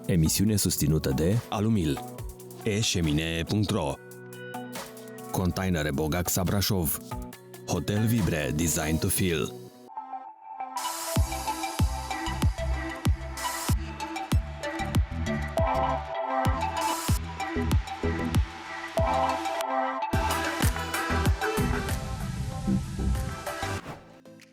Emisiune susținută de Alumil, eșemine.ro, Containere Bogaxa Brașov, Hotel Vibre Design to Feel.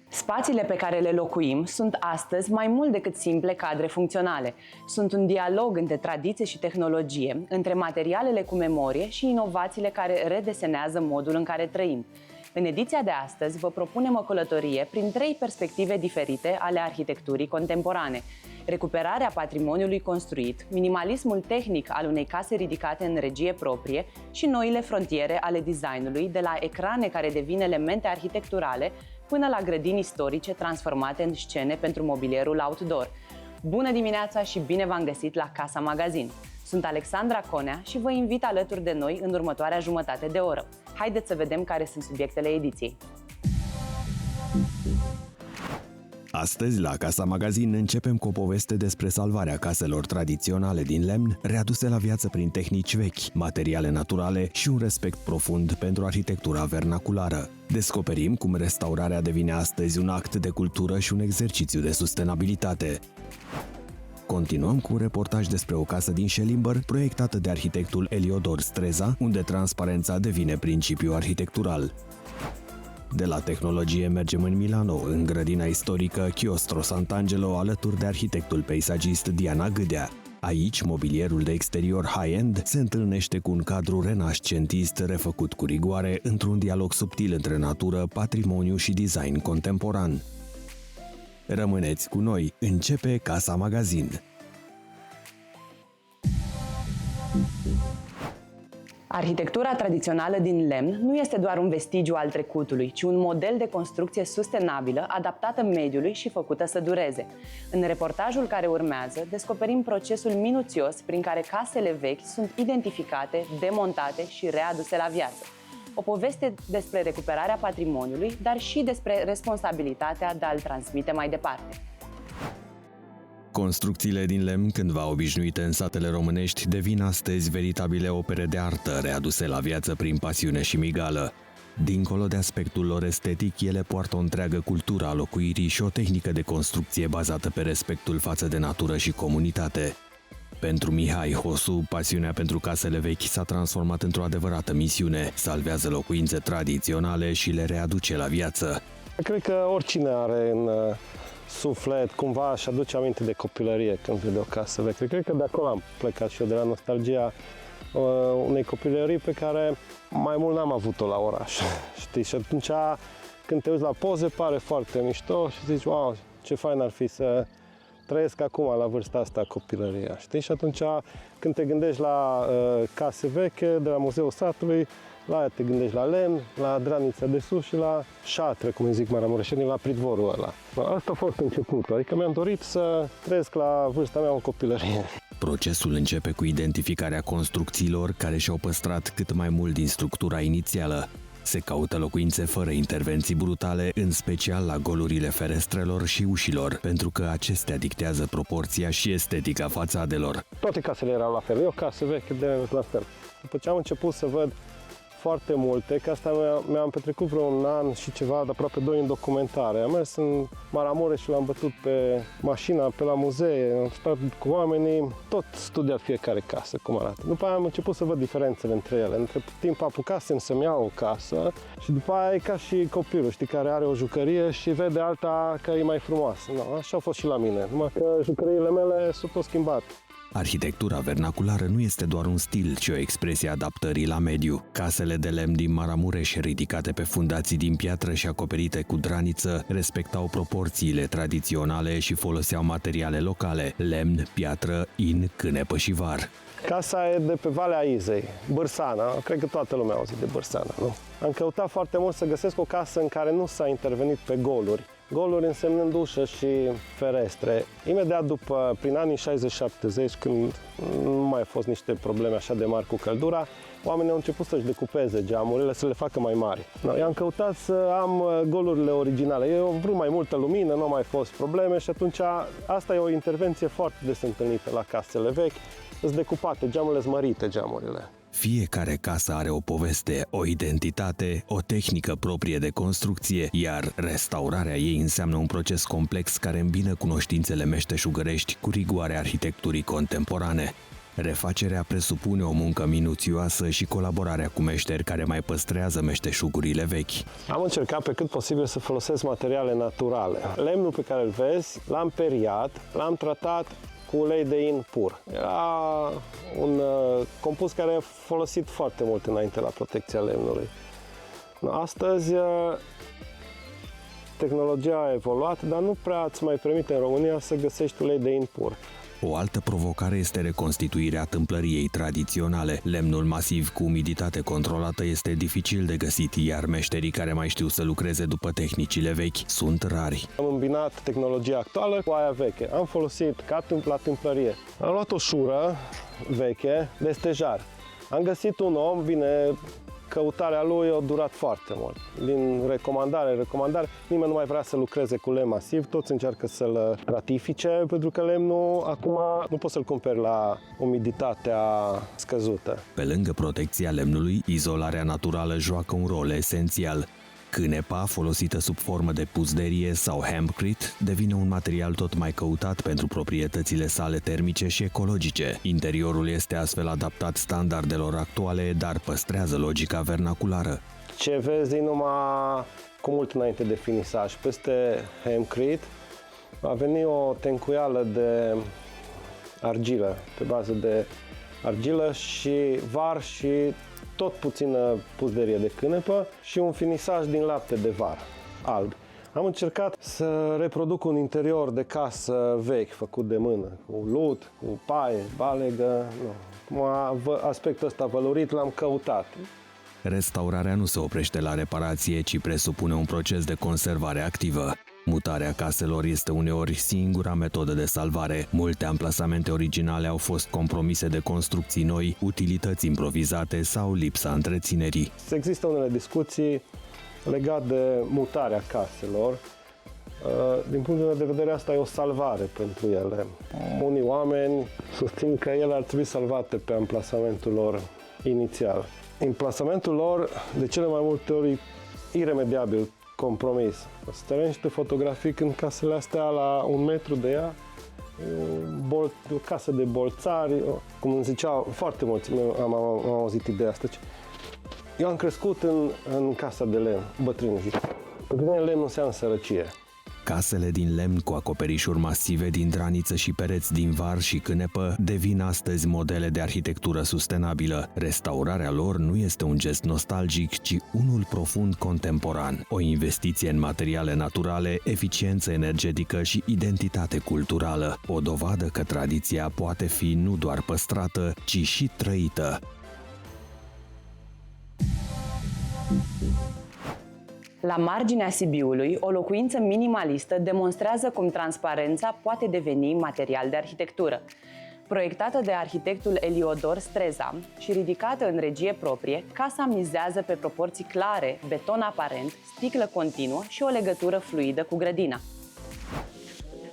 Spațiile pe care le locuim sunt astăzi mai mult decât simple cadre funcționale. Sunt un dialog între tradiție și tehnologie, între materialele cu memorie și inovațiile care redesenează modul în care trăim. În ediția de astăzi vă propunem o călătorie prin 3 perspective diferite ale arhitecturii contemporane: recuperarea patrimoniului construit, minimalismul tehnic al unei case ridicate în regie proprie și noile frontiere ale designului, de la ecrane care devin elemente arhitecturale până la grădini istorice transformate în scene pentru mobilierul outdoor. Bună dimineața și bine v-am găsit la Casa Magazin! Sunt Alexandra Conea și vă invit alături de noi în următoarea jumătate de oră. Haideți să vedem care sunt subiectele ediției. Astăzi, la Casa Magazin, începem cu o poveste despre salvarea caselor tradiționale din lemn, readuse la viață prin tehnici vechi, materiale naturale și un respect profund pentru arhitectura vernaculară. Descoperim cum restaurarea devine astăzi un act de cultură și un exercițiu de sustenabilitate. Continuăm cu un reportaj despre o casă din Schellimber, proiectată de arhitectul Eliodor Streza, unde transparența devine principiu arhitectural. De la tehnologie mergem în Milano, în grădina istorică Chiostro Sant'Angelo, alături de arhitectul peisagist Diana Gâdea. Aici, mobilierul de exterior high-end se întâlnește cu un cadru renascentist refăcut cu rigoare într-un dialog subtil între natură, patrimoniu și design contemporan. Rămâneți cu noi, începe Casa Magazin. Arhitectura tradițională din lemn nu este doar un vestigiu al trecutului, ci un model de construcție sustenabilă, adaptată mediului și făcută să dureze. În reportajul care urmează, descoperim procesul minuțios prin care casele vechi sunt identificate, demontate și readuse la viață. O poveste despre recuperarea patrimoniului, dar și despre responsabilitatea de a-l transmite mai departe. Construcțiile din lemn, cândva obișnuite în satele românești, devin astăzi veritabile opere de artă, readuse la viață prin pasiune și migală. Dincolo de aspectul lor estetic, ele poartă o întreagă cultură a locuirii și o tehnică de construcție bazată pe respectul față de natură și comunitate. Pentru Mihai Hosu, pasiunea pentru casele vechi s-a transformat într-o adevărată misiune: salvează locuințe tradiționale și le readuce la viață. Cred că oricine are în suflet, cumva își aduce aminte de copilărie când vede o casă veche. Cred că de acolo am plecat și eu, de la nostalgia unei copilării pe care mai mult n-am avut-o la oraș. Știi? Și atunci când te uiți la poze pare foarte mișto și zici, wow, ce fain ar fi să trăiesc acum la vârsta asta copilăria. Știi? Și atunci când te gândești la case veche, de la Muzeul Satului, la aia te gândești la lemn, la Dranița de sus și la șatre, cum îi zic maramureșenii, la pridvorul ăla. Asta a fost începutul, adică mi-am dorit să trăiesc la vârsta mea o copilărie. Procesul începe cu identificarea construcțiilor care și-au păstrat cât mai mult din structura inițială. Se caută locuințe fără intervenții brutale, în special la golurile ferestrelor și ușilor, pentru că acestea dictează proporția și estetica fațadelor. Toate casele erau la fel, e o casă veche de la fel. După ce am început să văd foarte multe, că asta mi-am petrecut vreo un an și ceva, de aproape 2 în documentare. Am mers în Maramureș și l-am bătut pe mașina, pe la muzee, am stat cu oamenii, tot studiat fiecare casă, cum arată. După aia am început să văd diferențele între ele. Între timp apucasem să-mi iau o casă și după aia e ca și copilul, știi, care are o jucărie și vede alta care e mai frumoasă. No, așa a fost și la mine, numai că jucăriile mele s-au tot schimbat. Arhitectura vernaculară nu este doar un stil, ci o expresie a adaptării la mediu. Casele de lemn din Maramureș, ridicate pe fundații din piatră și acoperite cu draniță, respectau proporțiile tradiționale și foloseau materiale locale: lemn, piatră, in, cânepă și var. Casa e de pe Valea Izei, Bârsana. Cred că toată lumea a auzit de Bârsana, nu? Am căutat foarte mult să găsesc o casă în care nu s-a intervenit pe goluri. goluri însemnând ușă și ferestre. Imediat după, prin anii 60-70, când nu mai au fost niște probleme așa de mari cu căldura, oamenii au început să-și decupeze geamurile, să le facă mai mari. Eu am căutat să am golurile originale. Eu am vrut mai multă lumină, nu au mai fost probleme și atunci asta e o intervenție foarte des întâlnită la casele vechi. Sunt decupate, geamurile sunt mărite, geamurile. Fiecare casă are o poveste, o identitate, o tehnică proprie de construcție, iar restaurarea ei înseamnă un proces complex care îmbină cunoștințele meșteșugărești cu rigoarea arhitecturii contemporane. Refacerea presupune o muncă minuțioasă și colaborarea cu meșteri care mai păstrează meșteșugurile vechi. Am încercat pe cât posibil să folosesc materiale naturale. Lemnul pe care îl vezi, l-am periat, l-am tratat cu ulei de in pur. Era un compus care a folosit foarte mult înainte la protecția lemnului. Astăzi tehnologia a evoluat, dar nu prea îți mai permite în România să găsești ulei de in pur. O altă provocare este reconstituirea tâmplăriei tradiționale. Lemnul masiv cu umiditate controlată este dificil de găsit, iar meșterii care mai știu să lucreze după tehnicile vechi sunt rari. Am îmbinat tehnologia actuală cu aia veche. Am folosit ca la tâmplărie. Am luat o șură veche de stejar. Am găsit un om, bine, căutarea lui a durat foarte mult. Din recomandare, nimeni nu mai vrea să lucreze cu lemn masiv, toți încearcă să-l ratifice, pentru că lemnul acum nu poți să-l cumperi la umiditatea scăzută. Pe lângă protecția lemnului, izolarea naturală joacă un rol esențial. Cânepa, folosită sub formă de puzderie sau hempcrete, devine un material tot mai căutat pentru proprietățile sale termice și ecologice. Interiorul este astfel adaptat standardelor actuale, dar păstrează logica vernaculară. Ce vezi numai cu mult înainte de finisaj. Peste hempcrete va veni o tencuială de argilă, pe bază de argilă și var și tot puțină puzderie de cânepă și un finisaj din lapte de var, alb. Am încercat să reproduc un interior de casă vechi, făcut de mână, cu lut, cu paie, balegă. Aspectul ăsta valorit l-am căutat. Restaurarea nu se oprește la reparație, ci presupune un proces de conservare activă. Mutarea caselor este uneori singura metodă de salvare. Multe amplasamente originale au fost compromise de construcții noi, utilități improvizate sau lipsa întreținerii. Există unele discuții legate de mutarea caselor. Din punctul meu de vedere, asta e o salvare pentru ele. Unii oameni susțin că ele ar trebui salvate pe amplasamentul lor inițial. Amplasamentul lor, de cele mai multe ori, iremediabil compromis. O să te niște fotografii când casele astea la 1 metru de ea, o casă de bolțari, cum îmi ziceau foarte mulți, am auzit ideea asta. Eu am crescut în casa de lemn, bătrâni zic. Pentru mine lemn nu înseamnă sărăcie. Casele din lemn cu acoperișuri masive din draniță și pereți din var și cânepă devin astăzi modele de arhitectură sustenabilă. Restaurarea lor nu este un gest nostalgic, ci unul profund contemporan. O investiție în materiale naturale, eficiență energetică și identitate culturală. O dovadă că tradiția poate fi nu doar păstrată, ci și trăită. La marginea Sibiului, o locuință minimalistă demonstrează cum transparența poate deveni material de arhitectură. Proiectată de arhitectul Eliodor Streza și ridicată în regie proprie, casa mizează pe proporții clare, beton aparent, sticlă continuă și o legătură fluidă cu grădina.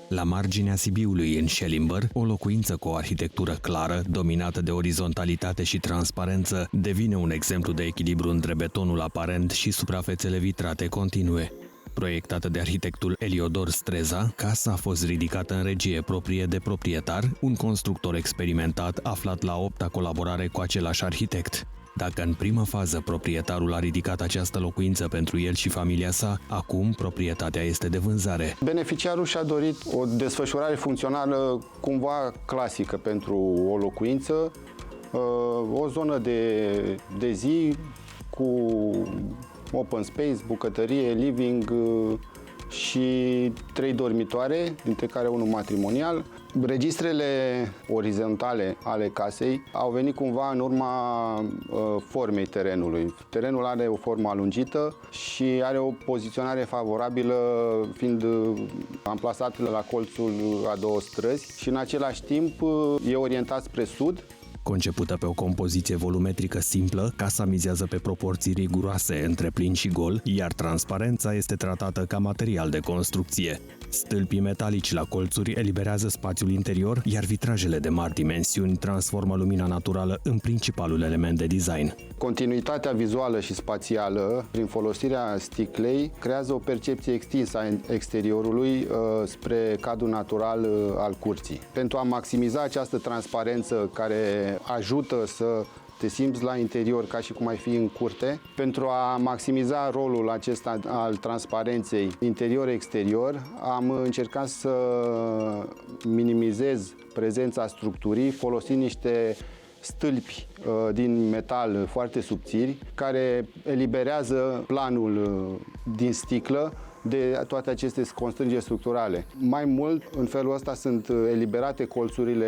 La marginea Sibiului, în Schellimber, o locuință cu o arhitectură clară, dominată de orizontalitate și transparență, devine un exemplu de echilibru între betonul aparent și suprafețele vitrate continue. Proiectată de arhitectul Eliodor Streza, casa a fost ridicată în regie proprie de proprietar, un constructor experimentat aflat la 8-a colaborare cu același arhitect. Dacă în primă fază proprietarul a ridicat această locuință pentru el și familia sa, acum proprietatea este de vânzare. Beneficiarul și-a dorit o desfășurare funcțională cumva clasică pentru o locuință, o zonă de zi cu open space, bucătărie, living și 3 dormitoare, dintre care unul matrimonial. Registrele orizontale ale casei au venit cumva în urma formei terenului. Terenul are o formă alungită și are o poziționare favorabilă, fiind amplasat la colțul a două străzi și în același timp e orientat spre sud. Concepută pe o compoziție volumetrică simplă, casa mizează pe proporții riguroase între plin și gol, iar transparența este tratată ca material de construcție. Stâlpii metalici la colțuri eliberează spațiul interior, iar vitrajele de mari dimensiuni transformă lumina naturală în principalul element de design. Continuitatea vizuală și spațială, prin folosirea sticlei, creează o percepție extinsă a exteriorului spre cadrul natural al curții. Pentru a maximiza această transparență care ajută să te simți la interior ca și cum ai fi în curte, pentru a maximiza rolul acesta al transparenței interior-exterior, am încercat să minimizez prezența structurii folosind niște stâlpi din metal foarte subțiri care eliberează planul din sticlă de toate aceste constrângeri structurale. Mai mult, în felul ăsta sunt eliberate colțurile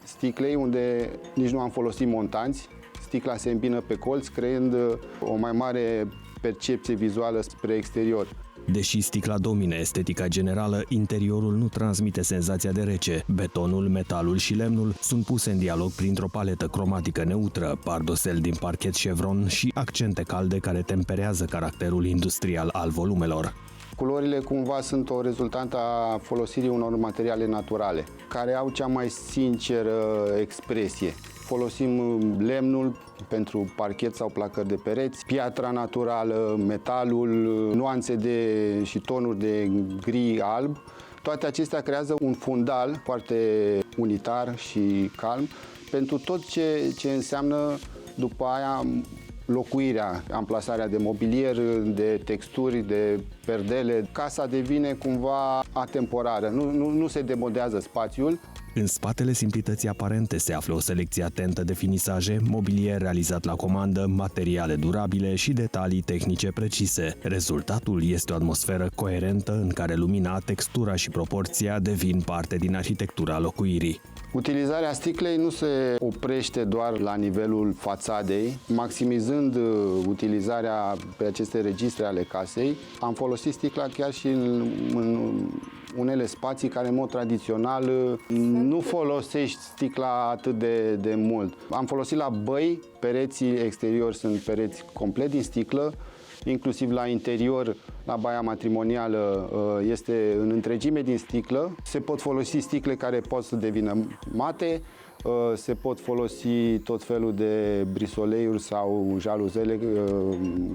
sticlei unde nici nu am folosit montanți. Sticla se îmbină pe colț, creând o mai mare percepție vizuală spre exterior. Deși sticla domine estetica generală, interiorul nu transmite senzația de rece. Betonul, metalul și lemnul sunt puse în dialog printr-o paletă cromatică neutră, pardosel din parchet chevron și accente calde care temperează caracterul industrial al volumelor. Culorile cumva sunt o rezultantă a folosirii unor materiale naturale, care au cea mai sinceră expresie. Folosim lemnul pentru parchet sau placări de pereți, piatra naturală, metalul, nuanțe și tonuri de gri-alb. Toate acestea creează un fundal foarte unitar și calm pentru tot ce înseamnă după aia locuirea, amplasarea de mobilier, de texturi, de perdele. Casa devine cumva atemporară, nu se demodează spațiul. În spatele simplității aparente se află o selecție atentă de finisaje, mobilier realizat la comandă, materiale durabile și detalii tehnice precise. Rezultatul este o atmosferă coerentă în care lumina, textura și proporția devin parte din arhitectura locuirii. Utilizarea sticlei nu se oprește doar la nivelul fațadei. Maximizând utilizarea pe aceste registre ale casei, am folosit sticla chiar și în unele spații care în mod tradițional nu folosești sticla atât de mult. Am folosit la băi, pereții exteriori sunt pereți complet din sticlă, inclusiv la interior, la baia matrimonială, este în întregime din sticlă. Se pot folosi sticle care pot să devină mate, se pot folosi tot felul de brisoleiuri sau jaluzele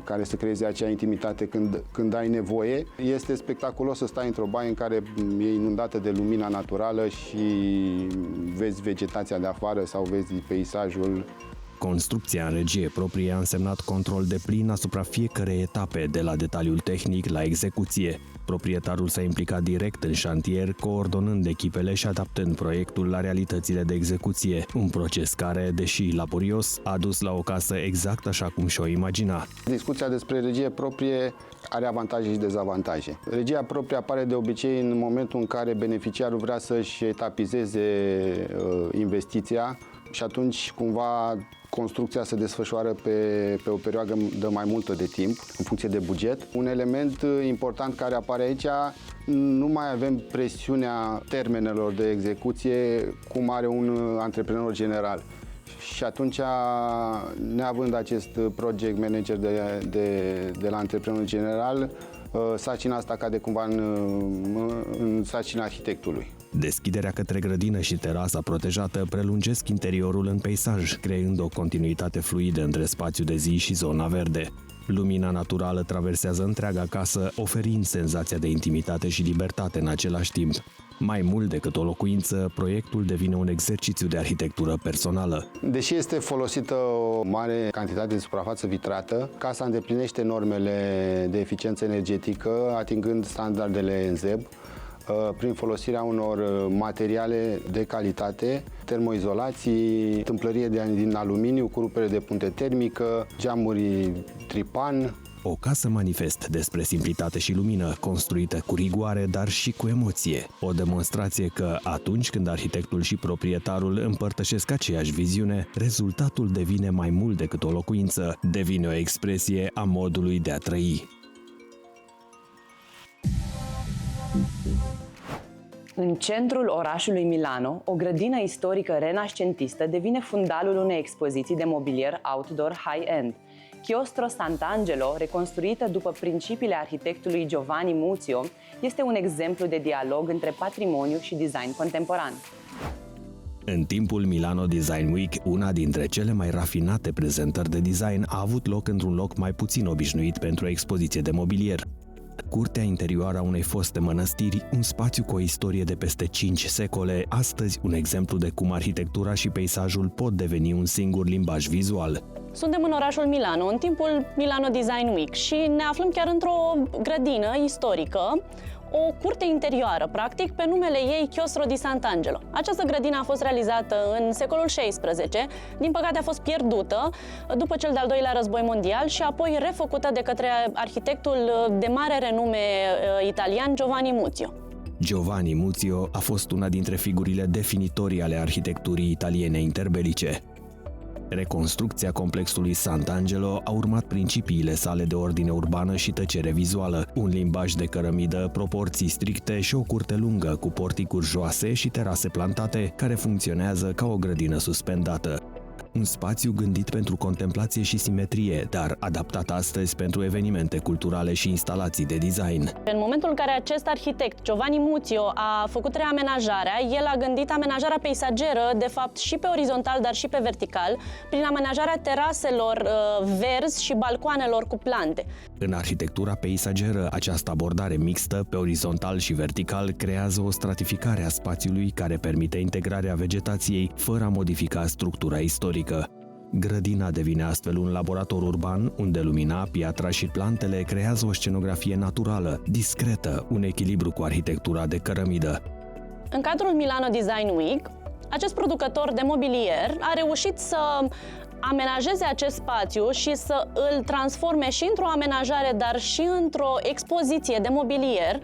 care să creeze acea intimitate când ai nevoie. Este spectaculos să stai într-o baie în care e inundată de lumina naturală și vezi vegetația de afară sau vezi peisajul. Construcția în regie proprie a însemnat control deplin asupra fiecărei etape, de la detaliul tehnic la execuție. Proprietarul s-a implicat direct în șantier, coordonând echipele și adaptând proiectul la realitățile de execuție, un proces care, deși laborios, a dus la o casă exact așa cum și-o imagina. Discuția despre regie proprie are avantaje și dezavantaje. Regia proprie apare de obicei în momentul în care beneficiarul vrea să-și etapizeze investiția și atunci cumva construcția se desfășoară pe o perioadă de mai multă de timp, în funcție de buget. Un element important care apare aici, nu mai avem presiunea termenelor de execuție cum are un antreprenor general. Și atunci, neavând acest project manager de la antreprenor general, sarcina asta cade cumva în sarcina arhitectului. Deschiderea către grădină și terasa protejată prelungesc interiorul în peisaj, creând o continuitate fluidă între spațiul de zi și zona verde. Lumina naturală traversează întreaga casă, oferind senzația de intimitate și libertate în același timp. Mai mult decât o locuință, proiectul devine un exercițiu de arhitectură personală. Deși este folosită o mare cantitate de suprafață vitrată, casa îndeplinește normele de eficiență energetică, atingând standardele NZEB, prin folosirea unor materiale de calitate, termoizolații, tâmplărie din aluminiu cu rupere de punte termică, geamuri tripan, o casă manifest despre simplitate și lumină, construită cu rigoare, dar și cu emoție. O demonstrație că atunci când arhitectul și proprietarul împărtășesc aceeași viziune, rezultatul devine mai mult decât o locuință, devine o expresie a modului de a trăi. În centrul orașului Milano, o grădină istorică renascentistă devine fundalul unei expoziții de mobilier outdoor high-end. Chiostro Sant'Angelo, reconstruită după principiile arhitectului Giovanni Muzio, este un exemplu de dialog între patrimoniu și design contemporan. În timpul Milano Design Week, una dintre cele mai rafinate prezentări de design a avut loc într-un loc mai puțin obișnuit pentru o expoziție de mobilier. Curtea interioară a unei foste mănăstiri, un spațiu cu o istorie de peste 5 secole, astăzi un exemplu de cum arhitectura și peisajul pot deveni un singur limbaj vizual. Suntem în orașul Milano, în timpul Milano Design Week și ne aflăm chiar într-o grădină istorică, o curte interioară, practic, pe numele ei Chiostro di Sant'Angelo. Această grădină a fost realizată în secolul XVI, din păcate a fost pierdută după cel de-al doilea război mondial și apoi refăcută de către arhitectul de mare renume italian Giovanni Muzio. Giovanni Muzio a fost una dintre figurile definitorii ale arhitecturii italiene interbelice. Reconstrucția complexului Sant'Angelo a urmat principiile sale de ordine urbană și tăcere vizuală, un limbaj de cărămidă, proporții stricte și o curte lungă cu porticuri joase și terase plantate care funcționează ca o grădină suspendată. Un spațiu gândit pentru contemplație și simetrie, dar adaptat astăzi pentru evenimente culturale și instalații de design. În momentul în care acest arhitect, Giovanni Muzio, a făcut reamenajarea, el a gândit amenajarea peisageră, de fapt și pe orizontal, dar și pe vertical, prin amenajarea teraselor verzi și balcoanelor cu plante. În arhitectura peisageră, această abordare mixtă, pe orizontal și vertical, creează o stratificare a spațiului care permite integrarea vegetației fără a modifica structura istorică. Grădina devine astfel un laborator urban unde lumina, piatra și plantele creează o scenografie naturală, discretă, un echilibru cu arhitectura de cărămidă. În cadrul Milano Design Week, acest producător de mobilier a reușit să amenajeze acest spațiu și să îl transforme și într-o amenajare, dar și într-o expoziție de mobilier,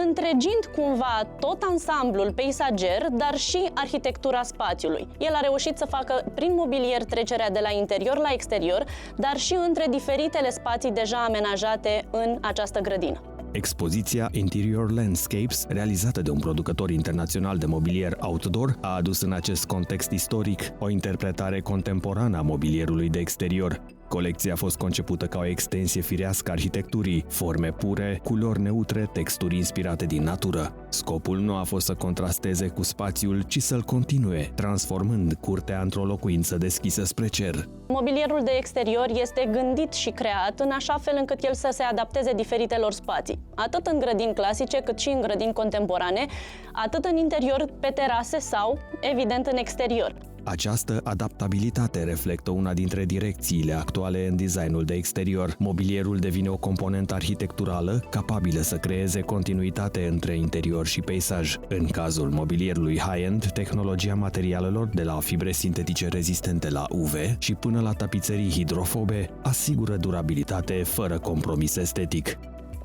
întregind cumva tot ansamblul peisager, dar și arhitectura spațiului. El a reușit să facă prin mobilier trecerea de la interior la exterior, dar și între diferitele spații deja amenajate în această grădină. Expoziția Interior Landscapes, realizată de un producător internațional de mobilier outdoor, a adus în acest context istoric o interpretare contemporană a mobilierului de exterior. Colecția a fost concepută ca o extensie firească a arhitecturii, forme pure, culori neutre, texturi inspirate din natură. Scopul nu a fost să contrasteze cu spațiul, ci să-l continue, transformând curtea într-o locuință deschisă spre cer. Mobilierul de exterior este gândit și creat în așa fel încât el să se adapteze diferitelor spații, atât în grădini clasice cât și în grădini contemporane, atât în interior, pe terase sau, evident, în exterior. Această adaptabilitate reflectă una dintre direcțiile actuale în designul de exterior. Mobilierul devine o componentă arhitecturală capabilă să creeze continuitate între interior și peisaj. În cazul mobilierului high-end, tehnologia materialelor de la fibre sintetice rezistente la UV și până la tapiserii hidrofobe asigură durabilitate fără compromis estetic.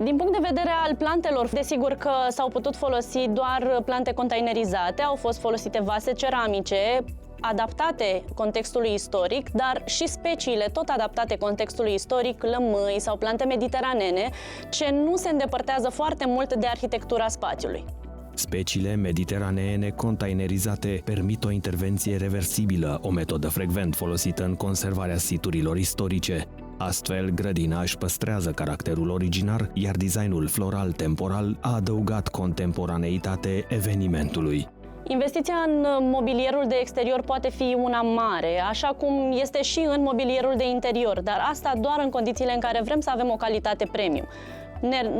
Din punct de vedere al plantelor, desigur că s-au putut folosi doar plante containerizate, au fost folosite vase ceramice, adaptate contextului istoric, dar și speciile tot adaptate contextului istoric, lămâi sau plante mediteranene, ce nu se îndepărtează foarte mult de arhitectura spațiului. Speciile mediteraneene containerizate permit o intervenție reversibilă, o metodă frecvent folosită în conservarea siturilor istorice. Astfel, grădina își păstrează caracterul originar, iar designul floral-temporal a adăugat contemporaneitate evenimentului. Investiția în mobilierul de exterior poate fi una mare, așa cum este și în mobilierul de interior, dar asta doar în condițiile în care vrem să avem o calitate premium. Ne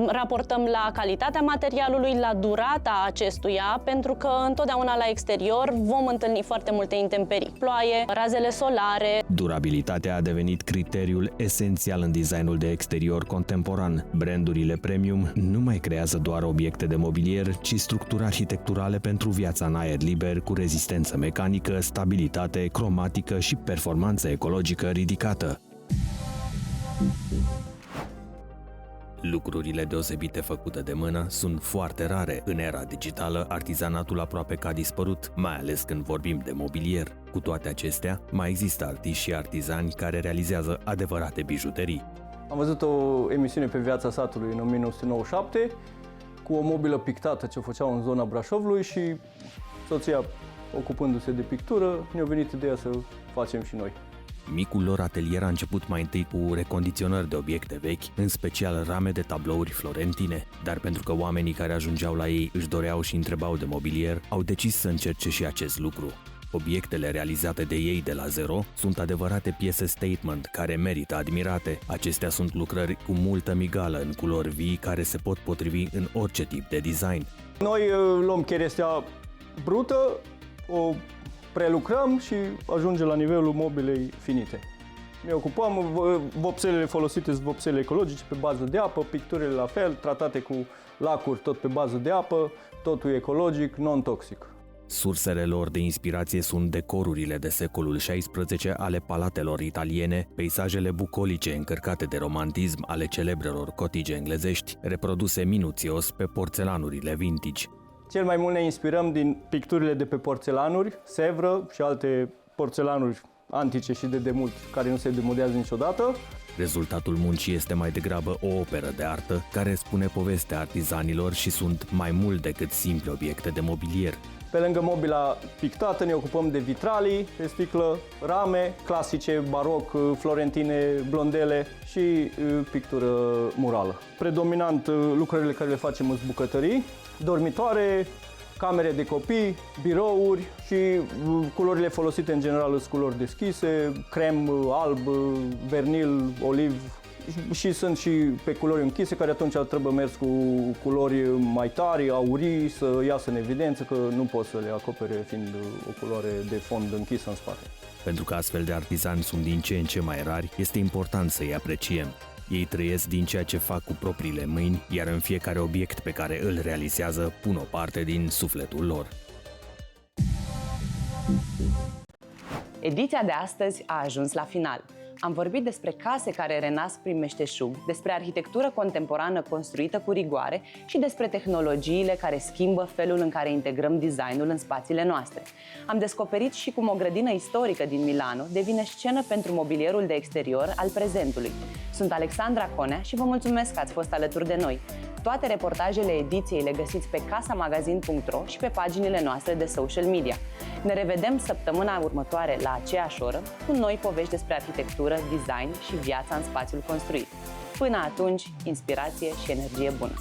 raportăm la calitatea materialului, la durata acestuia, pentru că întotdeauna la exterior vom întâlni foarte multe intemperii. Ploaie, razele solare. Durabilitatea a devenit criteriul esențial în designul de exterior contemporan. Brandurile premium nu mai creează doar obiecte de mobilier, ci structuri arhitecturale pentru viața în aer liber, cu rezistență mecanică, stabilitate cromatică și performanță ecologică ridicată. Lucrurile deosebite făcute de mână sunt foarte rare. În era digitală, artizanatul aproape că a dispărut, mai ales când vorbim de mobilier. Cu toate acestea, mai există artiști și artizani care realizează adevărate bijuterii. Am văzut o emisiune pe Viața Satului în 1997 cu o mobilă pictată ce o făceau în zona Brașovului și soția, ocupându-se de pictură, ne-a venit ideea să facem și noi. Micul lor atelier a început mai întâi cu recondiționări de obiecte vechi, în special rame de tablouri florentine, dar pentru că oamenii care ajungeau la ei își doreau și întrebau de mobilier, au decis să încerce și acest lucru. Obiectele realizate de ei de la zero sunt adevărate piese statement care merită admirate. Acestea sunt lucrări cu multă migală în culori vii care se pot potrivi în orice tip de design. Noi luăm cherestea brută, o prelucrăm și ajunge la nivelul mobilei finite. Ne ocupăm, vopselele folosite sunt vopsele ecologice pe bază de apă, picturile la fel, tratate cu lacuri tot pe bază de apă, totul ecologic, non-toxic. Sursele lor de inspirație sunt decorurile de secolul XVI ale palatelor italiene, peisajele bucolice încărcate de romantism ale celebrelor cotige englezești, reproduse minuțios pe porțelanurile vintage. Cel mai mult ne inspirăm din picturile de pe porțelanuri, Sèvres și alte porțelanuri antice și de demult, care nu se demodează niciodată. Rezultatul muncii este mai degrabă o operă de artă care spune povestea artizanilor și sunt mai mult decât simple obiecte de mobilier. Pe lângă mobila pictată ne ocupăm de vitralii pe sticlă, rame clasice, baroc, florentine, blondele și pictură murală. Predominant lucrările care le facem în bucătării, dormitoare, camere de copii, birouri și culorile folosite în general sunt culori deschise, crem, alb, vernil, oliv și sunt și pe culori închise care atunci trebuie mers cu culori mai tari, aurii, să iasă în evidență că nu pot să le acopere fiind o culoare de fond închisă în spate. Pentru că astfel de artizani sunt din ce în ce mai rari, este important să îi apreciem. Ei trăiesc din ceea ce fac cu propriile mâini, iar în fiecare obiect pe care îl realizează pun o parte din sufletul lor. Ediția de astăzi a ajuns la final. Am vorbit despre case care renasc prin meșteșug, despre arhitectură contemporană construită cu rigoare și despre tehnologiile care schimbă felul în care integrăm designul în spațiile noastre. Am descoperit și cum o grădină istorică din Milano devine scenă pentru mobilierul de exterior al prezentului. Sunt Alexandra Conea și vă mulțumesc că ați fost alături de noi. Toate reportajele ediției le găsiți pe casamagazin.ro și pe paginile noastre de social media. Ne revedem săptămâna următoare la aceeași oră cu noi povești despre arhitectură, design și viața în spațiul construit. Până atunci, inspirație și energie bună!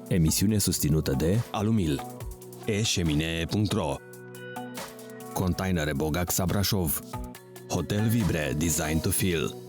Emisiune susținută de Alumil, eșeminee.ro, Containere Bogaxa Brașov, Hotel Vibre Design to Feel.